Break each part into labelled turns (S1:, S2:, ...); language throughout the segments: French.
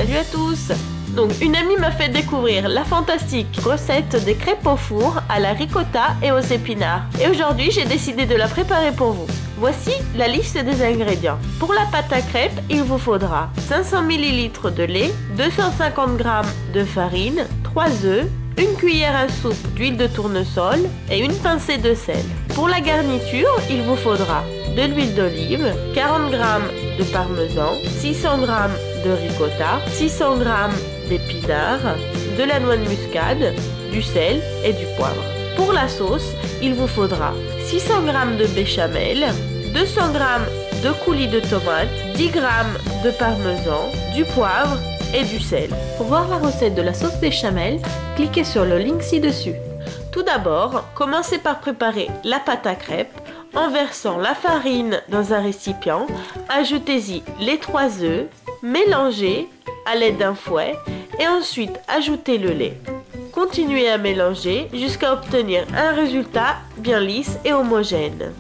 S1: Salut à tous! Donc une amie m'a fait découvrir la fantastique recette des crêpes au four à la ricotta et aux épinards. Et aujourd'hui j'ai décidé de la préparer pour vous. Voici la liste des ingrédients. Pour la pâte à crêpes, il vous faudra 500 ml de lait, 250 g de farine, 3 œufs, une cuillère à soupe d'huile de tournesol et une pincée de sel. Pour la garniture, il vous faudra de l'huile d'olive, 40 g de parmesan, 600 g de ricotta, 600 g d'épinards, de la noix de muscade, du sel et du poivre. Pour la sauce, il vous faudra 600 g de béchamel, 200 g de coulis de tomates, 10 g de parmesan, du poivre et du sel. Pour voir la recette de la sauce béchamel, cliquez sur le link ci-dessus. Tout d'abord, commencez par préparer la pâte à crêpes en versant la farine dans un récipient. Ajoutez-y les 3 œufs, mélangez à l'aide d'un fouet et ensuite ajoutez le lait. Continuez à mélanger jusqu'à obtenir un résultat bien lisse et homogène.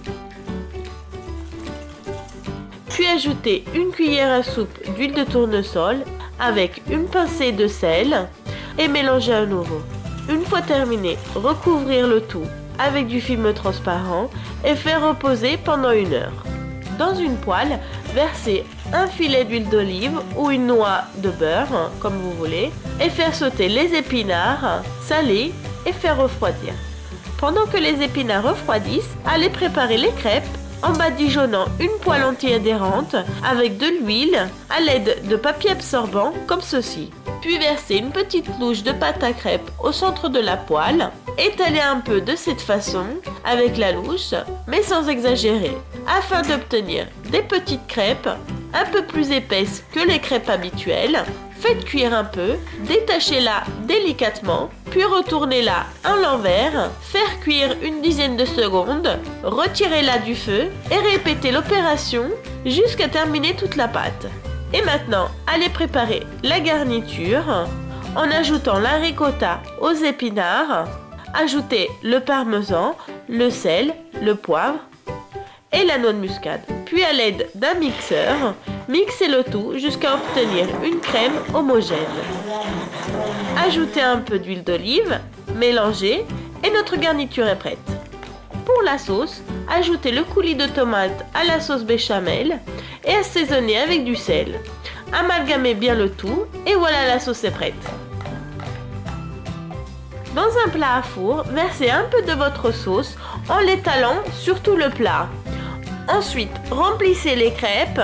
S1: Puis ajoutez une cuillère à soupe d'huile de tournesol avec une pincée de sel et mélangez à nouveau. Une fois terminé, recouvrir le tout avec du film transparent et faire reposer pendant 1 heure. Dans une poêle, versez un filet d'huile d'olive ou une noix de beurre, comme vous voulez, et faire sauter les épinards, saler et faire refroidir. Pendant que les épinards refroidissent, allez préparer les crêpes en badigeonnant une poêle anti-adhérente avec de l'huile à l'aide de papier absorbant comme ceci. Puis versez une petite louche de pâte à crêpes au centre de la poêle. Étalez un peu de cette façon avec la louche, mais sans exagérer, afin d'obtenir des petites crêpes un peu plus épaisses que les crêpes habituelles. Faites cuire un peu, détachez-la délicatement, puis retournez-la à l'envers, faire cuire une dizaine de secondes, retirez-la du feu et répétez l'opération jusqu'à terminer toute la pâte. Et maintenant, allez préparer la garniture en ajoutant la ricotta aux épinards, ajoutez le parmesan, le sel, le poivre et la noix de muscade. Puis à l'aide d'un mixeur, mixez le tout jusqu'à obtenir une crème homogène. Ajoutez un peu d'huile d'olive, mélangez et notre garniture est prête. Pour la sauce, ajoutez le coulis de tomate à la sauce béchamel et assaisonnez avec du sel. Amalgamez bien le tout et voilà, la sauce est prête. Dans un plat à four, versez un peu de votre sauce en l'étalant sur tout le plat. Ensuite, remplissez les crêpes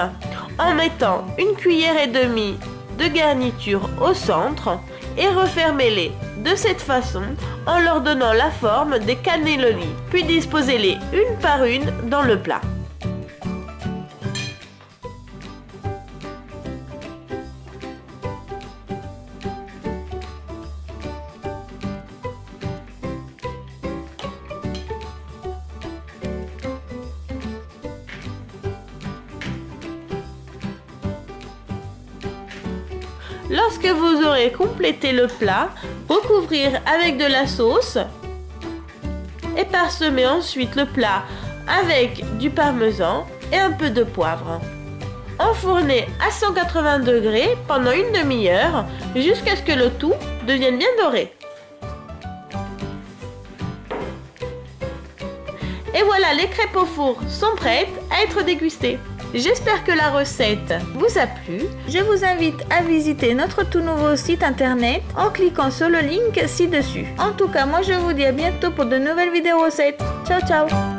S1: en mettant une cuillère et demie de garniture au centre et refermez-les de cette façon en leur donnant la forme des cannellonis. Puis disposez-les une par une dans le plat. Lorsque vous aurez complété le plat, recouvrir avec de la sauce et parsemer ensuite le plat avec du parmesan et un peu de poivre. Enfournez à 180 degrés pendant une demi-heure jusqu'à ce que le tout devienne bien doré. Et voilà, les crêpes au four sont prêtes à être dégustées. J'espère que la recette vous a plu. Je vous invite à visiter notre tout nouveau site internet en cliquant sur le link ci-dessus. En tout cas, moi je vous dis à bientôt pour de nouvelles vidéos recettes. Ciao ciao!